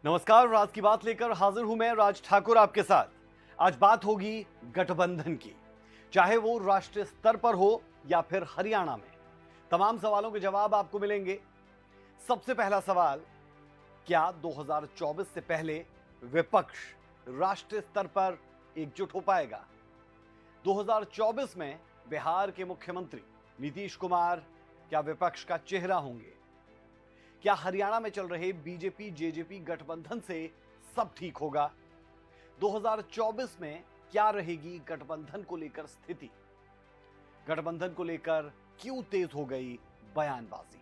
नमस्कार, राज की बात लेकर हाजिर हूं मैं राज ठाकुर आपके साथ। आज बात होगी गठबंधन की, चाहे वो राष्ट्रीय स्तर पर हो या फिर हरियाणा में। तमाम सवालों के जवाब आपको मिलेंगे। सबसे पहला सवाल, क्या 2024 से पहले विपक्ष राष्ट्रीय स्तर पर एकजुट हो पाएगा? 2024 में बिहार के मुख्यमंत्री नीतीश कुमार क्या विपक्ष का चेहरा होंगे? क्या हरियाणा में चल रहे बीजेपी जेजेपी गठबंधन से सब ठीक होगा? 2024 में क्या रहेगी गठबंधन को लेकर स्थिति? गठबंधन को लेकर क्यों तेज हो गई बयानबाजी?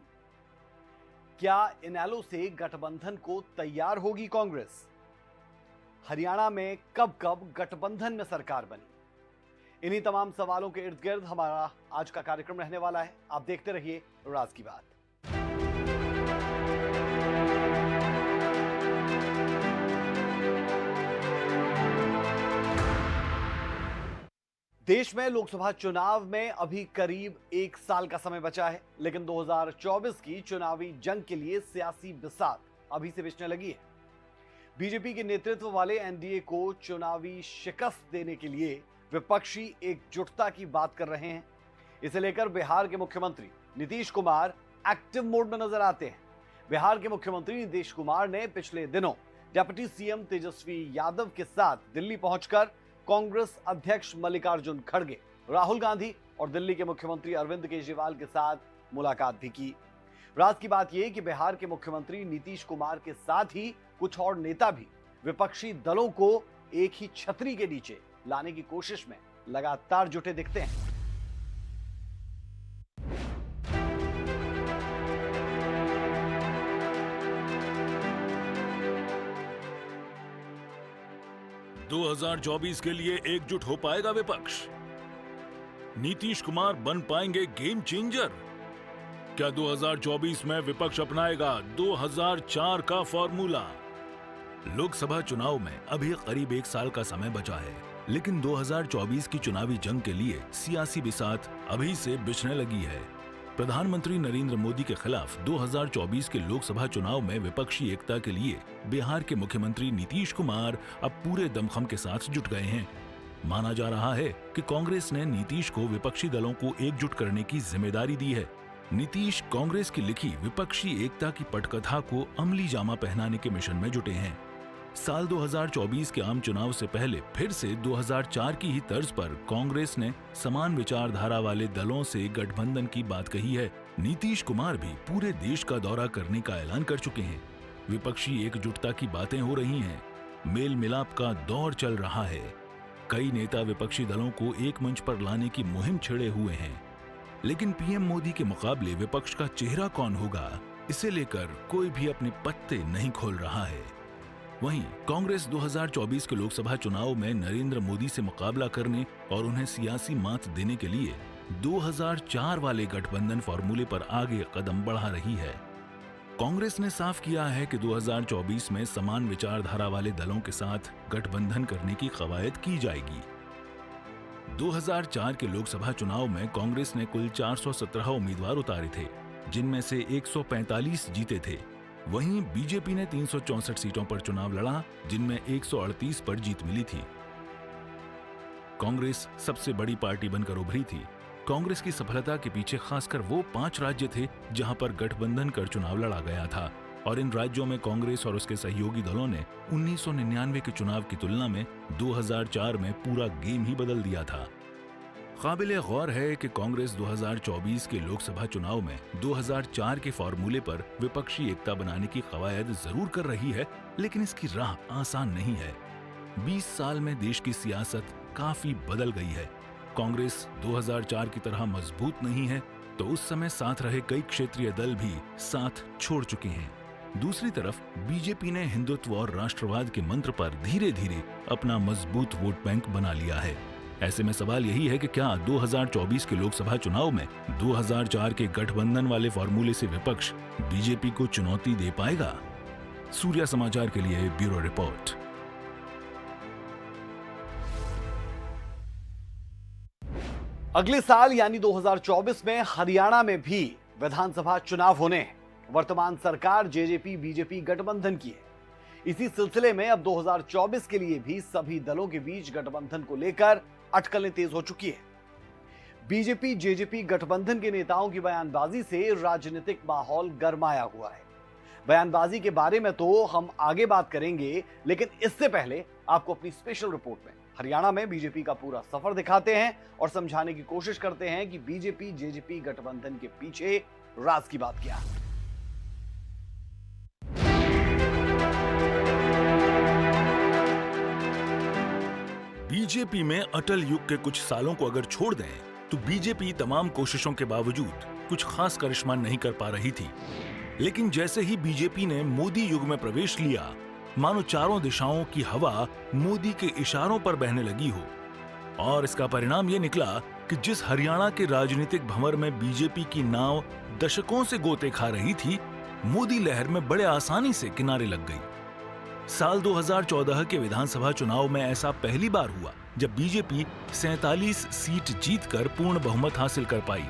क्या इनेलो से गठबंधन को तैयार होगी कांग्रेस? हरियाणा में कब कब गठबंधन में सरकार बनी? इन्हीं तमाम सवालों के इर्द गिर्द हमारा आज का कार्यक्रम रहने वाला है। आप देखते रहिए राज की बात। देश में लोकसभा चुनाव में अभी करीब 1 साल का समय बचा है, लेकिन 2024 की चुनावी जंग के लिए सियासी बिसात अभी से बिछने लगी है। बीजेपी के नेतृत्व वाले एनडीए को चुनावी शिकस्त देने के लिए विपक्षी एकजुटता की बात कर रहे हैं। इसे लेकर बिहार के मुख्यमंत्री नीतीश कुमार एक्टिव मोड में नजर आते हैं। बिहार के मुख्यमंत्री नीतीश कुमार ने पिछले दिनों डिप्टी सीएम तेजस्वी यादव के साथ दिल्ली पहुंचकर कांग्रेस अध्यक्ष मल्लिकार्जुन खड़गे, राहुल गांधी और दिल्ली के मुख्यमंत्री अरविंद केजरीवाल के साथ मुलाकात भी की। राज की बात यह कि बिहार के मुख्यमंत्री नीतीश कुमार के साथ ही कुछ और नेता भी विपक्षी दलों को एक ही छतरी के नीचे लाने की कोशिश में लगातार जुटे दिखते हैं। दो 2024 के लिए एकजुट हो पाएगा विपक्ष? नीतीश कुमार बन पाएंगे गेम चेंजर? क्या 2024 में विपक्ष अपनाएगा 2004 का फॉर्मूला? लोकसभा चुनाव में अभी करीब 1 साल का समय बचा है, लेकिन 2024 की चुनावी जंग के लिए सियासी बिसात अभी से बिछने लगी है। प्रधानमंत्री नरेंद्र मोदी के खिलाफ 2024 के लोकसभा चुनाव में विपक्षी एकता के लिए बिहार के मुख्यमंत्री नीतीश कुमार अब पूरे दमखम के साथ जुट गए हैं। माना जा रहा है कि कांग्रेस ने नीतीश को विपक्षी दलों को एकजुट करने की जिम्मेदारी दी है। नीतीश कांग्रेस की लिखी विपक्षी एकता की पटकथा को अमली जामा पहनाने के मिशन में जुटे हैं। साल 2024 के आम चुनाव से पहले फिर से 2004 की ही तर्ज पर कांग्रेस ने समान विचारधारा वाले दलों से गठबंधन की बात कही है। नीतीश कुमार भी पूरे देश का दौरा करने का ऐलान कर चुके हैं। विपक्षी एकजुटता की बातें हो रही हैं, मेल मिलाप का दौर चल रहा है। कई नेता विपक्षी दलों को एक मंच पर लाने की मुहिम छेड़े हुए हैं, लेकिन पीएम मोदी के मुकाबले विपक्ष का चेहरा कौन होगा, इसे लेकर कोई भी अपने पत्ते नहीं खोल रहा है। वहीं कांग्रेस 2024 के लोकसभा चुनाव में नरेंद्र मोदी से मुकाबला करने और उन्हें सियासी मात देने के लिए 2004 वाले गठबंधन फॉर्मूले पर आगे कदम बढ़ा रही है। कांग्रेस ने साफ किया है कि 2024 में समान विचारधारा वाले दलों के साथ गठबंधन करने की कवायद की जाएगी। 2004 के लोकसभा चुनाव में कांग्रेस ने कुल 417 उम्मीदवार उतारे थे, जिनमें से 145 जीते थे। वहीं बीजेपी ने 364 सीटों पर चुनाव लड़ा, जिनमें 138 पर जीत मिली थी। कांग्रेस सबसे बड़ी पार्टी बनकर उभरी थी। कांग्रेस की सफलता के पीछे खासकर वो 5 राज्य थे जहां पर गठबंधन कर चुनाव लड़ा गया था, और इन राज्यों में कांग्रेस और उसके सहयोगी दलों ने 1999 के चुनाव की तुलना में 2004 में पूरा गेम ही बदल दिया था। काबिले गौर है कि कांग्रेस 2024 के लोकसभा चुनाव में 2004 के फॉर्मूले पर विपक्षी एकता बनाने की कवायद जरूर कर रही है, लेकिन इसकी राह आसान नहीं है। 20 साल में देश की सियासत काफी बदल गई है। कांग्रेस 2004 की तरह मजबूत नहीं है, तो उस समय साथ रहे कई क्षेत्रीय दल भी साथ छोड़ चुके हैं। दूसरी तरफ बीजेपी ने हिंदुत्व और राष्ट्रवाद के मंत्र पर धीरे धीरे अपना मजबूत वोट बैंक बना लिया है। ऐसे में सवाल यही है कि क्या 2024 के लोकसभा चुनाव में 2004 के गठबंधन वाले फॉर्मूले से विपक्ष बीजेपी को चुनौती दे पाएगा? सूर्या समाचार के लिए ब्यूरो रिपोर्ट। अगले साल यानी 2024 में हरियाणा में भी विधानसभा चुनाव होने हैं। वर्तमान सरकार जेजेपी बीजेपी गठबंधन की है। इसी सिलसिले में अब 2024 के लिए भी सभी दलों के बीच गठबंधन को लेकर अटकलें तेज हो चुकी है। बीजेपी जेजेपी गठबंधन के नेताओं की बयानबाजी से राजनीतिक माहौल गरमाया हुआ है। बयानबाजी के बारे में तो हम आगे बात करेंगे, लेकिन इससे पहले आपको अपनी स्पेशल रिपोर्ट में हरियाणा में बीजेपी का पूरा सफर दिखाते हैं और समझाने की कोशिश करते हैं कि बीजेपी जेजेपी गठबंधन के पीछे राज की बात क्या है। बीजेपी में अटल युग के कुछ सालों को अगर छोड़ दें तो बीजेपी तमाम कोशिशों के बावजूद कुछ खास करिश्मा नहीं कर पा रही थी। लेकिन जैसे ही बीजेपी ने मोदी युग में प्रवेश लिया, मानो चारों दिशाओं की हवा मोदी के इशारों पर बहने लगी हो। और इसका परिणाम यह निकला कि जिस हरियाणा के राजनीतिक भंवर में बीजेपी की नाव दशकों से गोते खा रही थी, मोदी लहर में बड़े आसानी से किनारे लग गई। साल 2014 के विधानसभा चुनाव में ऐसा पहली बार हुआ जब बीजेपी 47 सीट जीतकर पूर्ण बहुमत हासिल कर पाई।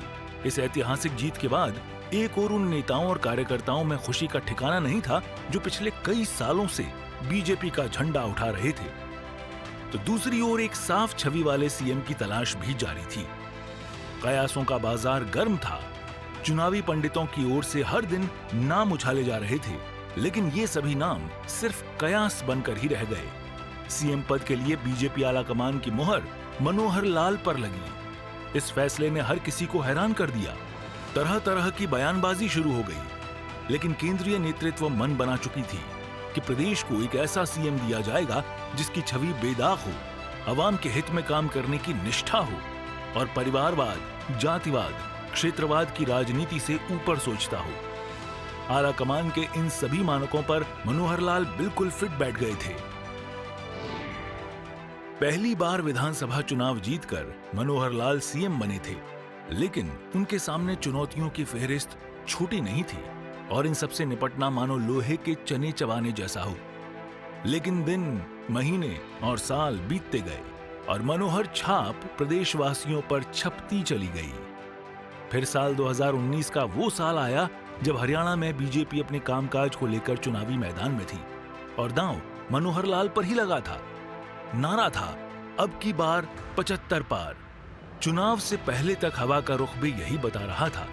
इस ऐतिहासिक जीत के बाद एक और उन नेताओं और कार्यकर्ताओं में खुशी का ठिकाना नहीं था जो पिछले कई सालों से बीजेपी का झंडा उठा रहे थे, तो दूसरी ओर एक साफ छवि वाले सीएम की तलाश भी जारी थी। कयासों का बाजार गर्म था। चुनावी पंडितों की ओर से हर दिन नाम उछाले जा रहे थे, लेकिन ये सभी नाम सिर्फ कयास बनकर ही रह गए। सीएम पद के लिए बीजेपी आला कमान की मुहर मनोहर लाल पर लगी। इस फैसले ने हर किसी को हैरान कर दिया। तरह तरह की बयानबाजी शुरू हो गई, लेकिन केंद्रीय नेतृत्व मन बना चुकी थी कि प्रदेश को एक ऐसा सीएम दिया जाएगा जिसकी छवि बेदाग हो, अवाम के हित में काम करने की निष्ठा हो और परिवारवाद, जातिवाद, क्षेत्रवाद की राजनीति से ऊपर सोचता हो। आला कमान के इन सभी मानकों पर मनोहर लाल बिल्कुल फिट बैठ गए थे। पहली बार विधानसभा चुनाव जीतकर मनोहर लाल सीएम बने थे, लेकिन उनके सामने चुनौतियों की फेहरिस्त छोटी नहीं थी और इन सबसे निपटना मानो लोहे के चने चबाने जैसा हो। लेकिन दिन, महीने और साल बीतते गए और मनोहर छाप प्रदेशवासियों पर छपती चली गई। फिर साल 2019 का वो साल आया जब हरियाणा में बीजेपी अपने कामकाज को लेकर चुनावी मैदान में थी और दांव मनोहर लाल पर ही लगा था। नारा था, अब की बार 75 पार। चुनाव से पहले तक हवा का रुख भी यही बता रहा था,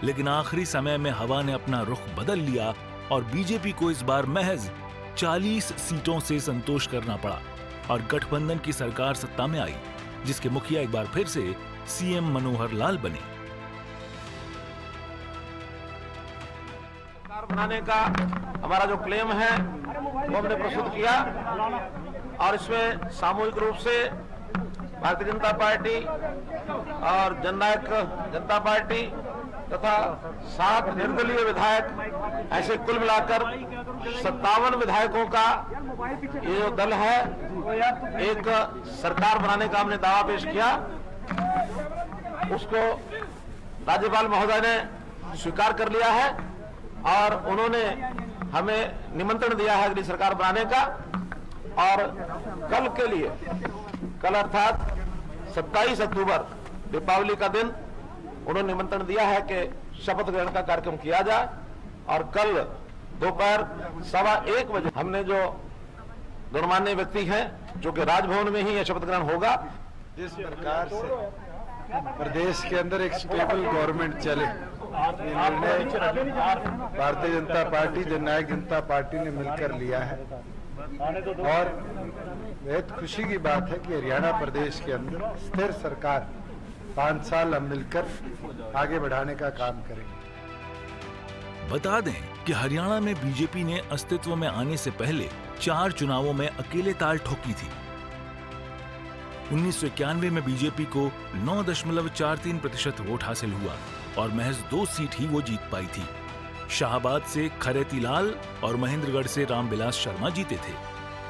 लेकिन आखिरी समय में हवा ने अपना रुख बदल लिया और बीजेपी को इस बार महज 40 सीटों से संतोष करना पड़ा और गठबंधन की सरकार सत्ता में आई, जिसके मुखिया एक बार फिर से सीएम मनोहर लाल बने। सरकार बनाने का हमारा जो क्लेम है वो हमने प्रस्तुत किया और इसमें सामूहिक रूप से भारतीय जनता पार्टी और जननायक जनता पार्टी तथा 7 निर्दलीय विधायक, ऐसे कुल मिलाकर 57 विधायकों का ये जो दल है, एक सरकार बनाने का हमने दावा पेश किया। उसको राज्यपाल महोदय ने स्वीकार कर लिया है और उन्होंने हमें निमंत्रण दिया है अगली सरकार बनाने का। और कल के लिए, कल अर्थात 27 अक्टूबर दीपावली का दिन, उन्होंने निमंत्रण दिया है कि शपथ ग्रहण का कार्यक्रम किया जाए और कल दोपहर 1:15 बजे हमने जो गणमान्य व्यक्ति हैं, जो कि राजभवन में ही यह शपथ ग्रहण होगा। जिस प्रकार से प्रदेश के अंदर एक स्टेबल गवर्नमेंट चले, भारतीय जनता पार्टी, जननायक जनता पार्टी ने मिलकर लिया है और बेहद खुशी की बात है कि हरियाणा प्रदेश के अंदर स्थिर सरकार 5 साल हम मिलकर आगे बढ़ाने का काम करेंगे। बता दें कि हरियाणा में बीजेपी ने अस्तित्व में आने से पहले 4 चुनावों में अकेले ताल ठोकी थी। 1991 में बीजेपी को 9.43% वोट हासिल हुआ और महज 2 सीट ही वो जीत पाई थी। शाहबाद से खरेती लाल और महेंद्रगढ़ से रामविलास शर्मा जीते थे।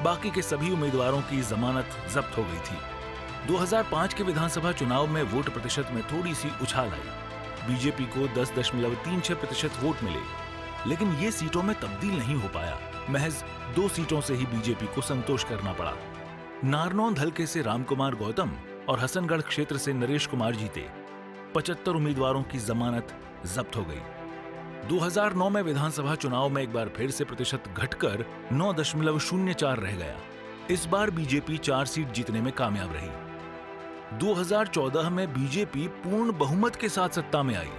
बाकी के सभी उम्मीदवारों की जमानत जब्त हो गई थी। 2005 के विधानसभा चुनाव में वोट प्रतिशत में थोड़ी सी उछाल आई। बीजेपी को 10.36% वोट मिले, लेकिन ये सीटों में तब्दील नहीं हो पाया। महज 2 सीटों से ही बीजेपी को संतोष करना पड़ा। नारनौंद हलके से रामकुमार गौतम और हसनगढ़ क्षेत्र से नरेश कुमार जीते। 75 उम्मीदवारों की जमानत जब्त हो गई। 2009 में विधानसभा चुनाव में एक बार फिर से प्रतिशत घटकर 9.04 रह गया। इस बार बीजेपी 4 सीट जीतने में कामयाब रही। 2014 में बीजेपी पूर्ण बहुमत के साथ सत्ता में आई।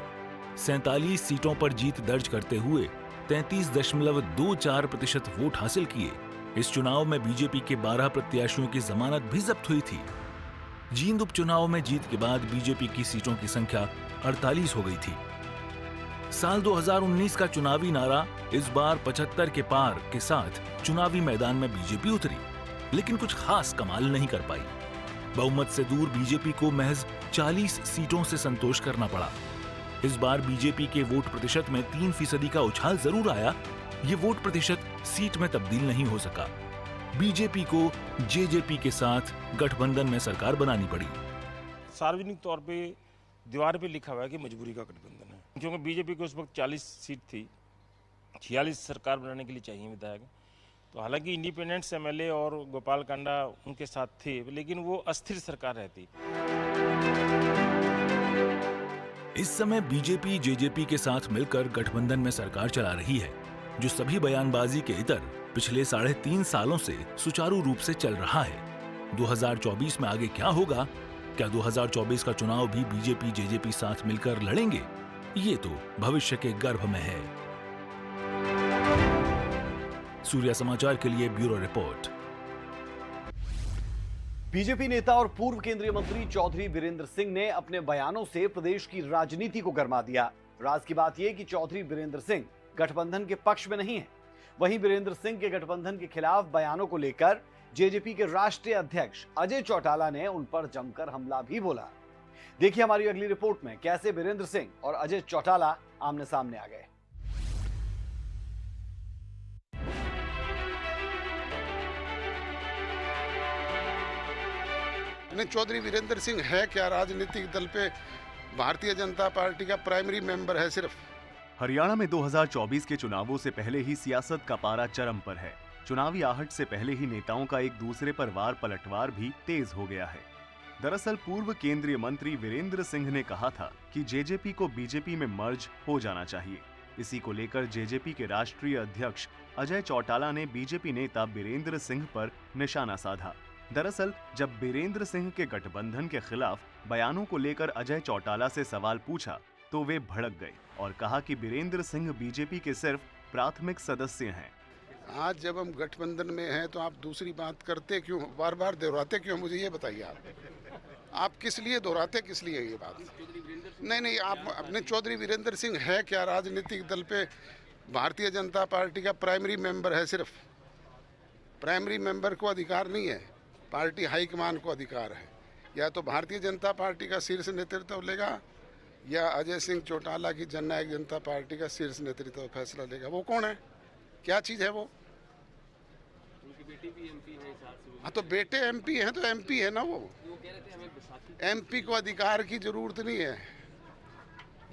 47 सीटों पर जीत दर्ज करते हुए 33.24% वोट हासिल किए। इस चुनाव में बीजेपी के 12 प्रत्याशियों की जमानत भी जब्त हुई थी। जींद उपचुनाव में जीत के बाद बीजेपी की सीटों की संख्या 48 हो गई थी। साल 2019 का चुनावी नारा इस बार 75 के पार के साथ चुनावी मैदान में बीजेपी उतरी, लेकिन कुछ खास कमाल नहीं कर पाई। बहुमत से दूर बीजेपी को महज 40 सीटों से संतोष करना पड़ा। इस बार बीजेपी के वोट प्रतिशत में 3% का उछाल जरूर आया। ये वोट प्रतिशत सीट में तब्दील नहीं हो सका। बीजेपी को जेजेपी के साथ गठबंधन में सरकार बनानी पड़ी। सार्वजनिक तौर पे दीवार पे लिखा हुआ है कि मजबूरी का गठबंधन है, क्योंकि बीजेपी को उस वक्त 40 सीट थी, 46 सरकार बनाने के लिए चाहिए विधायक। तो हालांकि इंडिपेंडेंट्स एमएलए और गोपाल कांडा उनके साथ थे, लेकिन वो अस्थिर सरकार रहती। इस समय बीजेपी जेजेपी के साथ मिलकर गठबंधन में सरकार चला रही है, जो सभी बयानबाजी के इतर पिछले 3.5 सालों से सुचारू रूप से चल रहा है। 2024 में आगे क्या होगा? क्या 2024 का चुनाव भी बीजेपी जेजेपी साथ मिलकर लड़ेंगे? ये तो भविष्य के गर्भ में है। सूर्या समाचार के लिए ब्यूरो रिपोर्ट। बीजेपी नेता और पूर्व केंद्रीय मंत्री चौधरी बीरेंद्र सिंह ने अपने बयानों से प्रदेश की राजनीति को गरमा दिया। राज की बात यह कि चौधरी बीरेंद्र सिंह गठबंधन के पक्ष में नहीं है। वहीं बीरेंद्र सिंह के गठबंधन के खिलाफ बयानों को लेकर जेजेपी के राष्ट्रीय अध्यक्ष अजय चौटाला ने उन पर जमकर हमला भी बोला। देखिए हमारी अगली रिपोर्ट में कैसे बीरेंद्र सिंह और अजय चौटाला आमने सामने आ गए। चौधरी वीरेंद्र सिंह है क्या राजनीतिक दल पे भारतीय जनता पार्टी का प्राइमरी मेंबर है सिर्फ। हरियाणा में 2024 के चुनावों से पहले ही सियासत का पारा चरम पर है। चुनावी आहट से पहले ही नेताओं का एक दूसरे पर वार पलटवार भी तेज हो गया है। दरअसल पूर्व केंद्रीय मंत्री वीरेंद्र सिंह ने कहा था कि जेजेपी को बीजेपी में मर्ज हो जाना चाहिए। इसी को लेकर जेजेपी के राष्ट्रीय अध्यक्ष अजय चौटाला ने बीजेपी नेता बीरेंद्र सिंह पर निशाना साधा। दरअसल जब बीरेंद्र सिंह के गठबंधन के खिलाफ बयानों को लेकर अजय चौटाला से सवाल पूछा तो वे भड़क गए और कहा कि बीरेंद्र सिंह बीजेपी के सिर्फ प्राथमिक सदस्य हैं। आज जब हम गठबंधन में हैं तो आप दूसरी बात करते क्यों, बार बार दोहराते क्यों, मुझे ये बताइए। आप किस लिए दोहराते, किस लिए ये बात? नहीं, आप अपने चौधरी वीरेंद्र सिंह है क्या राजनीतिक दल पे भारतीय जनता पार्टी का प्राइमरी मेंबर है सिर्फ। प्राइमरी मेंबर को अधिकार नहीं है, पार्टी हाईकमान को अधिकार है। या तो भारतीय जनता पार्टी का शीर्ष नेतृत्व लेगा या अजय सिंह चौटाला की जननायक जनता पार्टी का शीर्ष नेतृत्व फैसला लेगा। वो कौन है, क्या चीज है वो? उनकी बेटी भी एमपी है। हाँ तो बेटे एमपी हैं तो एमपी है ना वो एमपी को अधिकार की जरूरत नहीं है,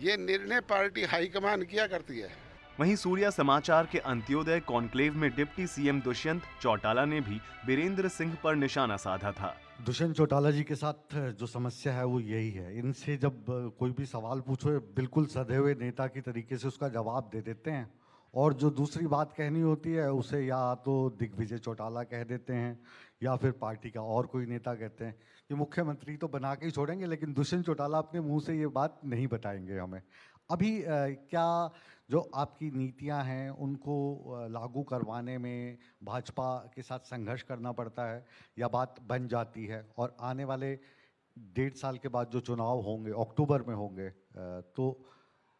ये निर्णय पार्टी हाईकमान किया करती है। वहीं सूर्या समाचार के अंत्योदय कॉन्क्लेव में डिप्टी सीएम दुष्यंत चौटाला ने भी बीरेंद्र सिंह पर निशाना साधा था। दुष्यंत चौटाला जी के साथ जो समस्या है वो यही है, इनसे जब कोई भी सवाल पूछो बिल्कुल सधे हुए नेता की तरीके से उसका जवाब दे देते हैं, और जो दूसरी बात कहनी होती है उसे या तो दिग्विजय चौटाला कह देते हैं या फिर पार्टी का और कोई नेता कहते हैं कि मुख्यमंत्री तो बना के ही छोड़ेंगे, लेकिन दुष्यंत चौटाला अपने मुंह से ये बात नहीं बताएंगे हमें। अभी क्या जो आपकी नीतियां हैं उनको लागू करवाने में भाजपा के साथ संघर्ष करना पड़ता है या बात बन जाती है, और आने वाले 1.5 साल के बाद जो चुनाव होंगे अक्टूबर में होंगे तो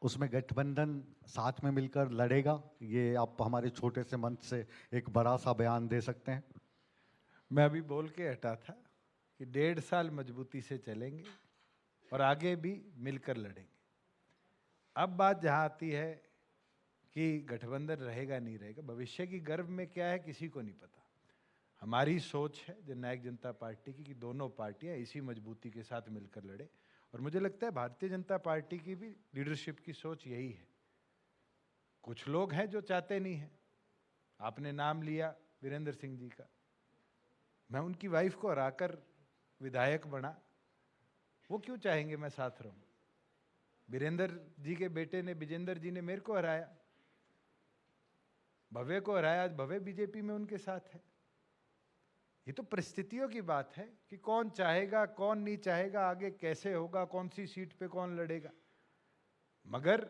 उसमें गठबंधन साथ में मिलकर लड़ेगा? ये आप हमारे छोटे से मंच से एक बड़ा सा बयान दे सकते हैं? मैं अभी बोल के हटा था कि 1.5 साल मजबूती से चलेंगे और आगे भी मिलकर लड़ेंगे। अब बात जहाँ आती है कि गठबंधन रहेगा नहीं रहेगा, भविष्य की गर्भ में क्या है किसी को नहीं पता। हमारी सोच है जननायक जनता पार्टी की कि दोनों पार्टियां इसी मजबूती के साथ मिलकर लड़े, और मुझे लगता है भारतीय जनता पार्टी की भी लीडरशिप की सोच यही है। कुछ लोग हैं जो चाहते नहीं हैं, आपने नाम लिया वीरेंद्र सिंह जी का, मैं उनकी वाइफ को हराकर विधायक बना, वो क्यों चाहेंगे मैं साथ रहूं? वीरेंद्र जी के बेटे ने, विजेंद्र जी ने मेरे को हराया, भव्य को हराया, आज भव्य बीजेपी में उनके साथ है। ये तो परिस्थितियों की बात है कि कौन चाहेगा, कौन नहीं चाहेगा, आगे कैसे होगा, कौन सी सीट पे कौन लड़ेगा। मगर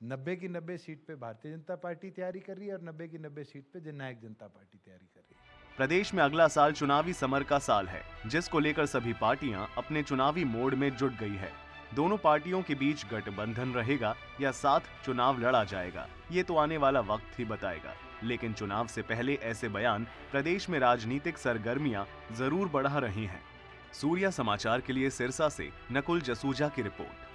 90 की 90 सीट पे भारतीय जनता पार्टी तैयारी कर रही है और 90 की 90 सीट पे जननायक जनता पार्टी तैयारी कर रही है। प्रदेश में अगला साल चुनावी समर का साल है, जिसको लेकर सभी पार्टियां अपने चुनावी मोड में जुट गई है। दोनों पार्टियों के बीच गठबंधन रहेगा या साथ चुनाव लड़ा जाएगा, ये तो आने वाला वक्त ही बताएगा। लेकिन चुनाव से पहले ऐसे बयान प्रदेश में राजनीतिक सरगर्मियां जरूर बढ़ा रही हैं। सूर्या समाचार के लिए सिरसा से नकुल जसूजा की रिपोर्ट।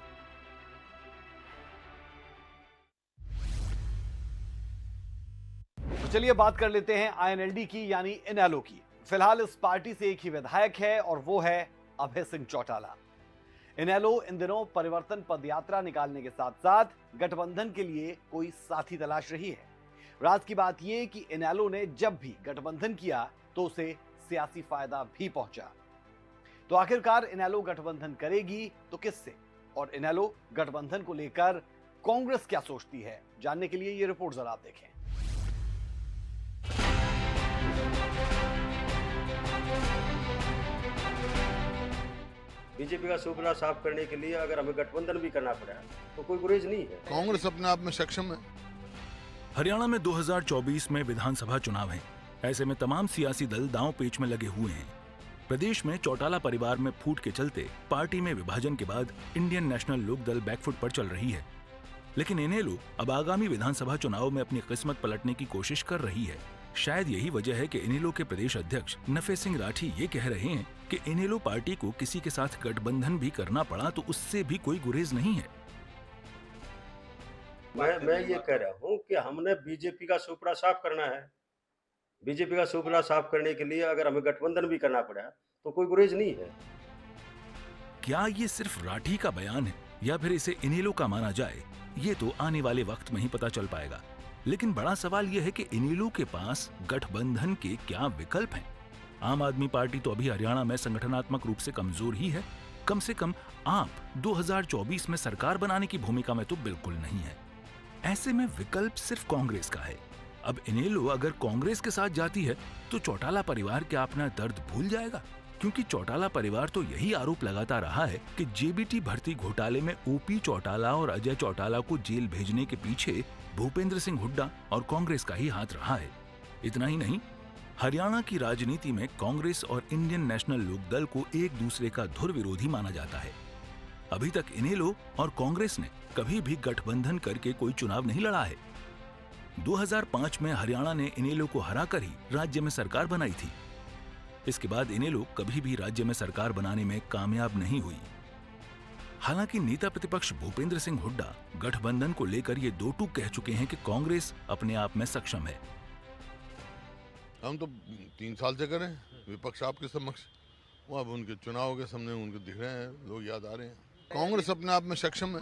तो चलिए बात कर लेते हैं आईएनएलडी की, यानी इनेलो की। फिलहाल इस पार्टी से एक ही विधायक है और वो है अभय सिंह चौटाला। इनेलो इन दिनों परिवर्तन पदयात्रा निकालने के साथ साथ गठबंधन के लिए कोई साथी तलाश रही है। राज की बात यह कि इनेलो ने जब भी गठबंधन किया तो उसे सियासी फायदा भी पहुंचा। तो आखिरकार इनेलो गठबंधन करेगी तो किससे, और इनेलो गठबंधन को लेकर कांग्रेस क्या सोचती है, जानने के लिए ये रिपोर्ट जरा आप देखें। बीजेपी का सुपना साफ करने के लिए अगर हमें गठबंधन भी करना पड़ा तो कोई गुरेज नहीं है। कांग्रेस अपने आप में सक्षम है। हरियाणा में 2024 में विधानसभा चुनाव है। ऐसे में तमाम सियासी दल दांव पेच में लगे हुए हैं। प्रदेश में चौटाला परिवार में फूट के चलते पार्टी में विभाजन के बाद इंडियन नेशनल लोकदल बैकफुट पर चल रही है। लेकिन इनेलो अब आगामी विधानसभा चुनाव में अपनी किस्मत पलटने की कोशिश कर रही है। शायद यही वजह है कि इनेलो के प्रदेश अध्यक्ष नफे सिंह राठी ये कह रहे हैं कि इनेलो पार्टी को किसी के साथ गठबंधन भी करना पड़ा तो उससे भी कोई गुरेज नहीं है। मैं ये कह रहा हूँ कि हमने बीजेपी का सुपड़ा साफ करना है। बीजेपी का सुपड़ा साफ करने के लिए अगर हमें गठबंधन भी करना पड़ा तो कोई गुरेज नहीं है। क्या ये सिर्फ राठी का बयान है या फिर इसे इनेलो का माना जाए, ये तो आने वाले वक्त में ही पता चल पाएगा। लेकिन बड़ा सवाल यह है कि इनेलो के पास गठबंधन के क्या विकल्प हैं। आम आदमी पार्टी तो अभी हरियाणा में संगठनात्मक रूप से कमजोर ही है। कम से कम आप 2024 में सरकार बनाने की भूमिका में तो बिल्कुल नहीं है। ऐसे में विकल्प सिर्फ कांग्रेस का है। अब इनेलो अगर कांग्रेस के साथ जाती है तो चौटाला परिवार क्या अपना दर्द भूल जाएगा? क्योंकि चौटाला परिवार तो यही आरोप लगाता रहा है कि जेबीटी भर्ती घोटाले में ओपी चौटाला और अजय चौटाला को जेल भेजने के पीछे भूपेंद्र सिंह हुड्डा और कांग्रेस का ही हाथ रहा है। इतना ही नहीं, हरियाणा की राजनीति में कांग्रेस और इंडियन नेशनल लोकदल को एक दूसरे का धुर विरोधी माना जाता है। अभी तक इनेलो और कांग्रेस ने कभी भी गठबंधन करके कोई चुनाव नहीं लड़ा है। 2005 में हरियाणा ने इनेलो को हराकर ही राज्य में सरकार बनाई थी। इसके बाद इनेलो कभी भी राज्य में सरकार बनाने में कामयाब नहीं हुई। हालांकि नेता प्रतिपक्ष भूपेंद्र सिंह हुड्डा गठबंधन को लेकर ये दो टूक कह चुके हैं कि कांग्रेस अपने आप में सक्षम है। हम तो 3 साल से करें विपक्ष आपके समक्ष, वो अब उनके चुनाव के सामने उनको दिख रहे हैं, लोग याद आ रहे हैं। कांग्रेस अपने आप में सक्षम है।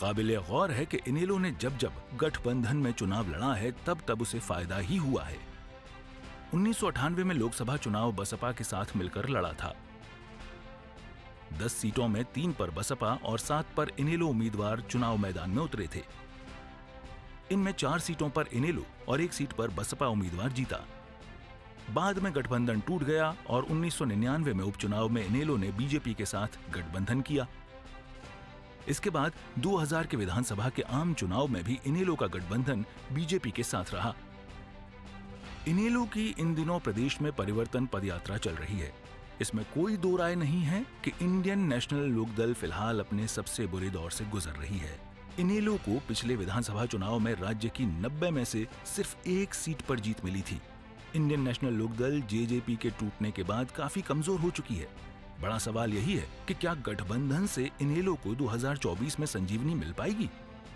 काबिले गौर है कि इनेलो ने जब जब गठबंधन में चुनाव लड़ा है तब उसे फायदा ही हुआ है। 1998 में लोकसभा चुनाव बसपा के साथ मिलकर लड़ा था। 10 सीटों में 3 पर बसपा और 7 पर इनेलो उम्मीदवार चुनाव मैदान में उतरे थे। इनमें 4 सीटों पर इनेलो और 1 सीट पर बसपा उम्मीदवार जीता। बाद में गठबंधन टूट गया और 1999 में उपचुनाव में इनेलो ने बीजेपी के साथ गठबंधन किया। इसके बाद 2000 के विधानसभा के आम चुनाव में भी इनेलो का गठबंधन बीजेपी के साथ रहा। इनेलो की इन दिनों प्रदेश में परिवर्तन पदयात्रा चल रही है। इसमें कोई दो राय नहीं है कि इंडियन नेशनल लोकदल फिलहाल अपने सबसे बुरे दौर से गुजर रही है। इनेलो को पिछले विधानसभा चुनाव में राज्य की 90 में से सिर्फ 1 सीट पर जीत मिली थी। इंडियन नेशनल लोकदल जेजेपी के टूटने के बाद काफी कमजोर हो चुकी है। बड़ा सवाल यही है कि क्या गठबंधन से इनेलो को 2024 में संजीवनी मिल पाएगी,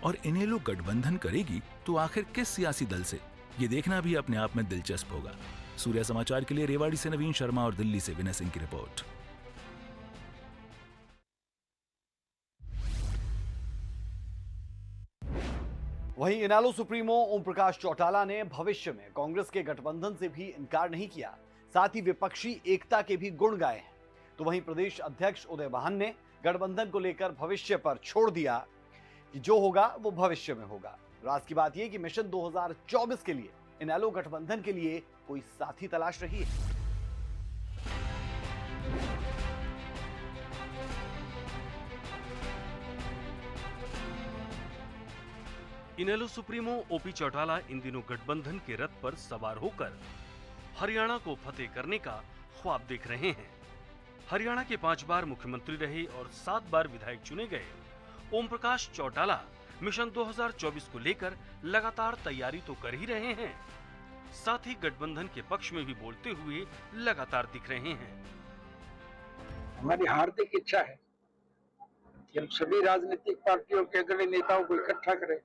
और इनेलो गठबंधन करेगी तो आखिर किस सियासी दल से, ये देखना भी अपने आप में दिलचस्प होगा। सूर्या समाचार के लिए रेवाड़ी से नवीन शर्मा और दिल्ली से विनय सिंह की रिपोर्ट। वहीं इनेलो सुप्रीमो ओम प्रकाश चौटाला ने भविष्य में कांग्रेस के गठबंधन से भी इनकार नहीं किया, साथ ही विपक्षी एकता के भी गुण गाए हैं। तो वहीं प्रदेश अध्यक्ष उदय वाहन ने गठबंधन को लेकर भविष्य पर छोड़ दिया कि जो होगा वो भविष्य में होगा। राज की बात यह कि मिशन 2024 के लिए इनेलो गठबंधन के लिए कोई साथी तलाश रही है। इनेलो सुप्रीमो ओपी चौटाला इन दिनों गठबंधन के रथ पर सवार होकर हरियाणा को फतेह करने का ख्वाब देख रहे हैं। हरियाणा के 5 बार मुख्यमंत्री रहे और 7 बार विधायक चुने गए ओम प्रकाश चौटाला मिशन 2024 को लेकर लगातार तैयारी तो कर ही रहे हैं, साथ ही गठबंधन के पक्ष में भी बोलते हुए लगातार दिख रहे हैं। हमारी हार्दिक इच्छा है कि हम सभी राजनीतिक पार्टियों के अग्रणी नेताओं को इकट्ठा करें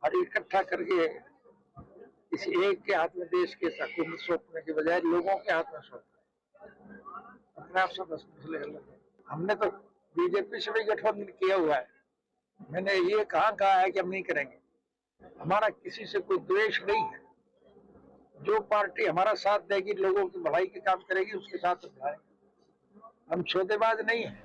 और इकट्ठा करके किसी एक के हाथ में देश के हुकूमत सौंपने के बजाय लोगों के हाथ में सौंपने। अपने आप से मसले हल हमने तो बीजेपी से भी गठबंधन किया हुआ है। मैंने ये कहा है कि हम नहीं करेंगे। हमारा किसी से कोई द्वेष नहीं है। जो पार्टी हमारा साथ देगी, लोगों की भलाई के काम करेगी, उसके साथ बढ़ाएंगे। हम सौदेबाज नहीं है।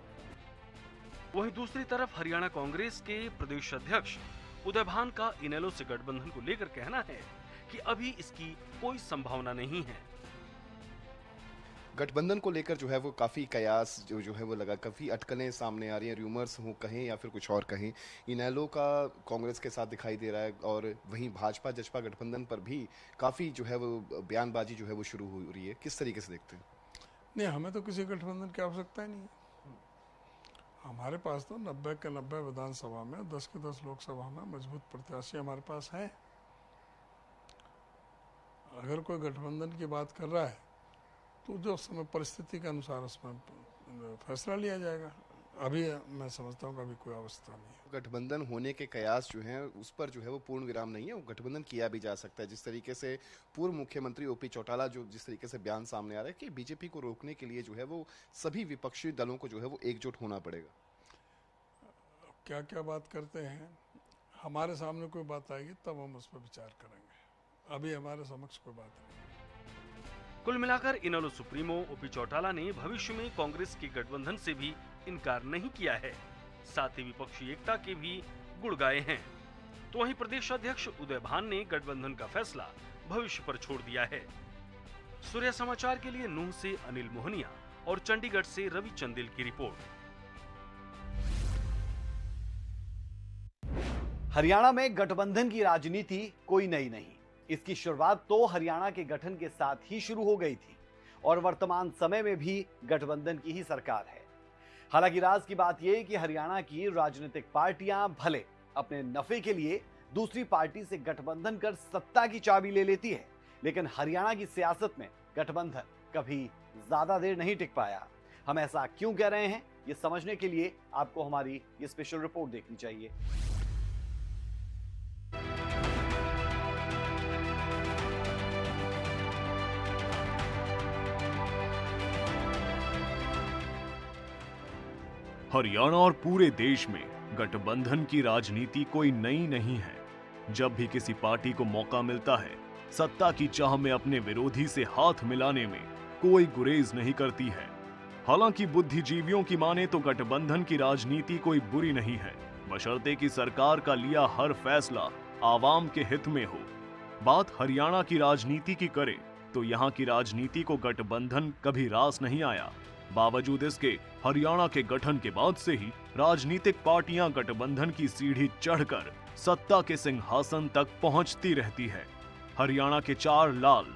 वहीं दूसरी तरफ हरियाणा कांग्रेस के प्रदेश अध्यक्ष उदय भान का इनेलो से गठबंधन को लेकर कहना है कि अभी इसकी कोई संभावना नहीं है। गठबंधन को लेकर जो है वो काफ़ी कयास जो है वो लगा, काफ़ी अटकलें सामने आ रही हैं, र्यूमर्स हो कहें या फिर कुछ और कहें। इनेलो का कांग्रेस के साथ दिखाई दे रहा है और वहीं भाजपा जसपा गठबंधन पर भी काफ़ी जो है वो बयानबाजी जो है वो शुरू हो रही है। किस तरीके से देखते हैं? नहीं, हमें तो किसी गठबंधन की आवश्यकता ही नहीं है। हमारे पास तो 90 के 90 विधानसभा में, 10 के 10 लोकसभा में मजबूत प्रत्याशी हमारे पास है। अगर कोई गठबंधन की बात कर रहा है तो जो समय परिस्थिति के अनुसार उसमें फैसला लिया जाएगा। अभी मैं समझता हूँ कि अभी कोई आवश्यकता नहीं है। गठबंधन होने के कयास जो हैं उस पर जो है वो पूर्ण विराम नहीं है। वो गठबंधन किया भी जा सकता है। जिस तरीके से पूर्व मुख्यमंत्री ओपी चौटाला जो जिस तरीके से बयान सामने आ रहा है कि बीजेपी को रोकने के लिए जो है वो सभी विपक्षी दलों को जो है वो एकजुट होना पड़ेगा। क्या क्या बात करते हैं, हमारे सामने कोई बात आएगी तब हम उस पर विचार करेंगे। अभी हमारे समक्ष कोई बात नहीं। कुल मिलाकर इनेलो सुप्रीमो ओपी चौटाला ने भविष्य में कांग्रेस के गठबंधन से भी इनकार नहीं किया है, साथ ही विपक्षी एकता के भी गुण गाए हैं। तो वहीं प्रदेश अध्यक्ष उदय भान ने गठबंधन का फैसला भविष्य पर छोड़ दिया है। सूर्य समाचार के लिए नूंह से अनिल मोहनिया और चंडीगढ़ से रवि चंदेल की रिपोर्ट। हरियाणा में गठबंधन की राजनीति कोई नई नहीं। इसकी शुरुआत तो हरियाणा के गठन के साथ ही शुरू हो गई थी और वर्तमान समय में भी गठबंधन की ही सरकार है। हालांकि राज की बात यह कि हरियाणा की राजनीतिक पार्टियां भले अपने नफे के लिए दूसरी पार्टी से गठबंधन कर सत्ता की चाबी ले लेती है, लेकिन हरियाणा की सियासत में गठबंधन कभी ज्यादा देर नहीं टिक पाया। हम ऐसा क्यों कह रहे हैं, ये समझने के लिए आपको हमारी ये स्पेशल रिपोर्ट देखनी चाहिए। हरियाणा और पूरे देश में गठबंधन की राजनीति कोई नई नहीं है। जब भी किसी पार्टी को मौका मिलता है, सत्ता की चाह में अपने विरोधी से हाथ मिलाने में कोई गुरेज नहीं करती है। हालांकि बुद्धिजीवियों की माने तो गठबंधन की राजनीति कोई बुरी नहीं है, बशर्ते कि सरकार का लिया हर फैसला आवाम के हित में हो। बात हरियाणा की राजनीति की करें तो यहाँ की राजनीति को गठबंधन कभी रास नहीं आया। बावजूद इसके हरियाणा के गठन के बाद से ही राजनीतिक पार्टियां गठबंधन की सीढ़ी चढ़कर सत्ता के सिंहासन तक पहुंचती रहती है। हरियाणा के 4 लाल,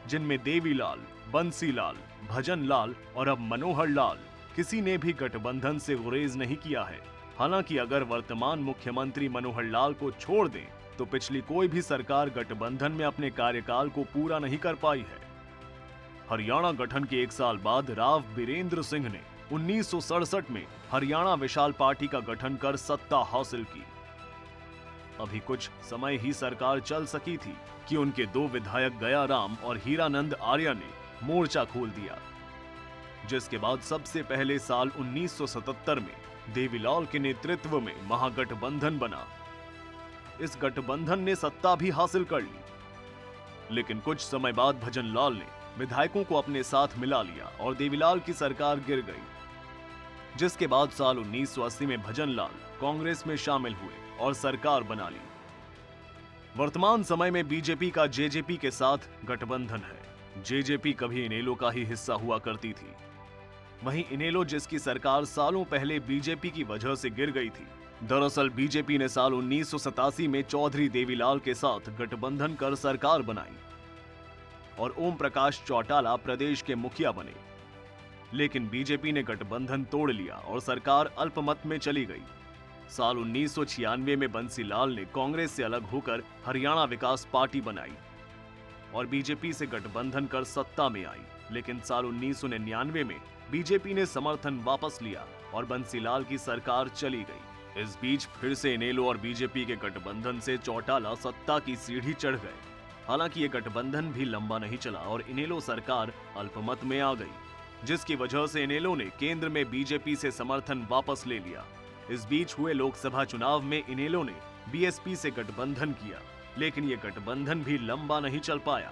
जिनमें देवीलाल, बंसीलाल, भजनलाल और अब मनोहर लाल, किसी ने भी गठबंधन से गुरेज नहीं किया है। हालांकि अगर वर्तमान मुख्यमंत्री मनोहर लाल को छोड़ दें तो पिछली कोई भी सरकार गठबंधन में अपने कार्यकाल को पूरा नहीं कर पाई है। हरियाणा गठन के 1 साल बाद राव बीरेंद्र सिंह ने 1967 में हरियाणा विशाल पार्टी का गठन कर सत्ता हासिल की। अभी कुछ समय ही सरकार चल सकी थी कि उनके 2 विधायक गयाराम और हीरानंद आर्या ने मोर्चा खोल दिया, जिसके बाद सबसे पहले साल 1977 में देवीलाल के नेतृत्व में महागठबंधन बना। इस गठबंधन ने सत्ता भी हासिल कर ली, लेकिन कुछ समय बाद भजनलाल ने विधायकों को अपने साथ मिला लिया और देवीलाल की सरकार गिर गई, जिसके बाद साल 1980 में भजनलाल कांग्रेस में शामिल हुए और सरकार बना ली। वर्तमान समय में बीजेपी का जेजेपी के साथ गठबंधन है। जेजेपी कभी इनेलो का ही हिस्सा हुआ करती थी, वहीं इनेलो जिसकी सरकार सालों पहले बीजेपी की वजह से गिर गई थी। दरअसल बीजेपी ने साल 1987 में चौधरी देवीलाल के साथ गठबंधन कर सरकार बनाई और ओम प्रकाश चौटाला प्रदेश के मुखिया बने, लेकिन बीजेपी ने गठबंधन तोड़ लिया और सरकार अल्पमत में चली गई। साल 1996 में बंसीलाल ने कांग्रेस से अलग होकर हरियाणा विकास पार्टी बनाई और बीजेपी से गठबंधन कर सत्ता में आई, लेकिन साल 1999 में बीजेपी ने समर्थन वापस लिया और बंसीलाल की सरकार चली गई। इस बीच फिर से इनेलो और बीजेपी के गठबंधन से चौटाला सत्ता की सीढ़ी चढ़ गए। हालांकि ये गठबंधन भी लंबा नहीं चला और इनेलो सरकार अल्पमत में आ गई, जिसकी वजह से इनेलो ने केंद्र में बीजेपी से समर्थन वापस ले लिया। इस बीच हुए लोकसभा चुनाव में इनेलो ने बीएसपी से गठबंधन किया, लेकिन ये गठबंधन भी लंबा नहीं चल पाया।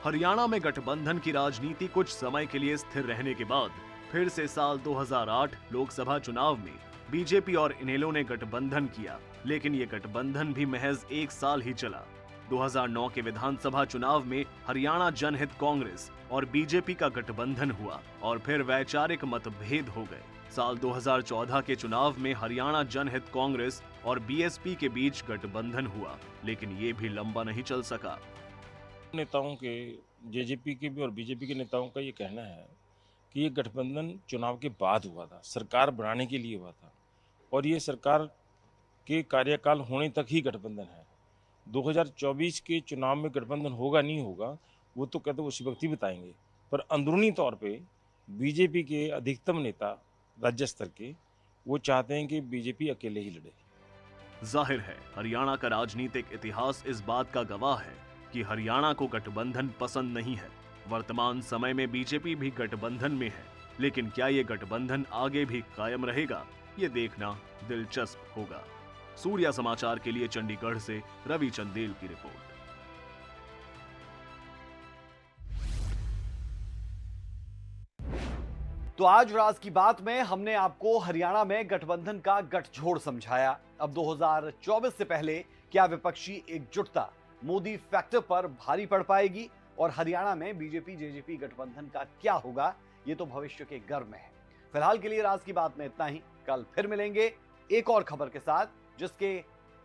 हरियाणा में गठबंधन की राजनीति कुछ समय के लिए स्थिर रहने के बाद फिर से साल 2008 लोकसभा चुनाव में बीजेपी और इनेलो ने गठबंधन किया, लेकिन ये गठबंधन भी महज 1 साल ही चला। 2009 के विधानसभा चुनाव में हरियाणा जनहित कांग्रेस और बीजेपी का गठबंधन हुआ और फिर वैचारिक मतभेद हो गए। साल 2014 के चुनाव में हरियाणा जनहित कांग्रेस और बीएसपी के बीच गठबंधन हुआ, लेकिन ये भी लंबा नहीं चल सका। नेताओं के, जेजेपी के भी और बीजेपी के नेताओं का ये कहना है कि ये गठबंधन चुनाव के बाद हुआ था, सरकार बनाने के लिए हुआ था और ये सरकार के कार्यकाल होने तक ही गठबंधन है। 2024 के चुनाव में गठबंधन होगा नहीं होगा वो तो कहते उसी वक्त ही बताएंगे, पर अंदरूनी तौर पे बीजेपी के अधिकतम नेता राज्य स्तर के वो चाहते हैं कि बीजेपी अकेले ही लड़े। जाहिर है हरियाणा का राजनीतिक इतिहास इस बात का गवाह है कि हरियाणा को गठबंधन पसंद नहीं है। वर्तमान समय में बीजेपी भी गठबंधन में है, लेकिन क्या ये गठबंधन आगे भी कायम रहेगा, ये देखना दिलचस्प होगा। सूर्या समाचार के लिए चंडीगढ़ से रवि चंदेल की रिपोर्ट। तो आज राज की बात में हमने आपको हरियाणा में गठबंधन का गठजोड़ समझाया। अब 2024 से पहले क्या विपक्षी एकजुटता मोदी फैक्टर पर भारी पड़ पाएगी और हरियाणा में बीजेपी जेजेपी गठबंधन का क्या होगा, ये तो भविष्य के गर्भ में है। फिलहाल के लिए राज की बात में इतना ही। कल फिर मिलेंगे एक और खबर के साथ, जिसके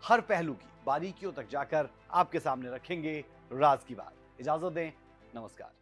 हर पहलू की बारीकियों तक जाकर आपके सामने रखेंगे राज की बात। इजाजत दें, नमस्कार।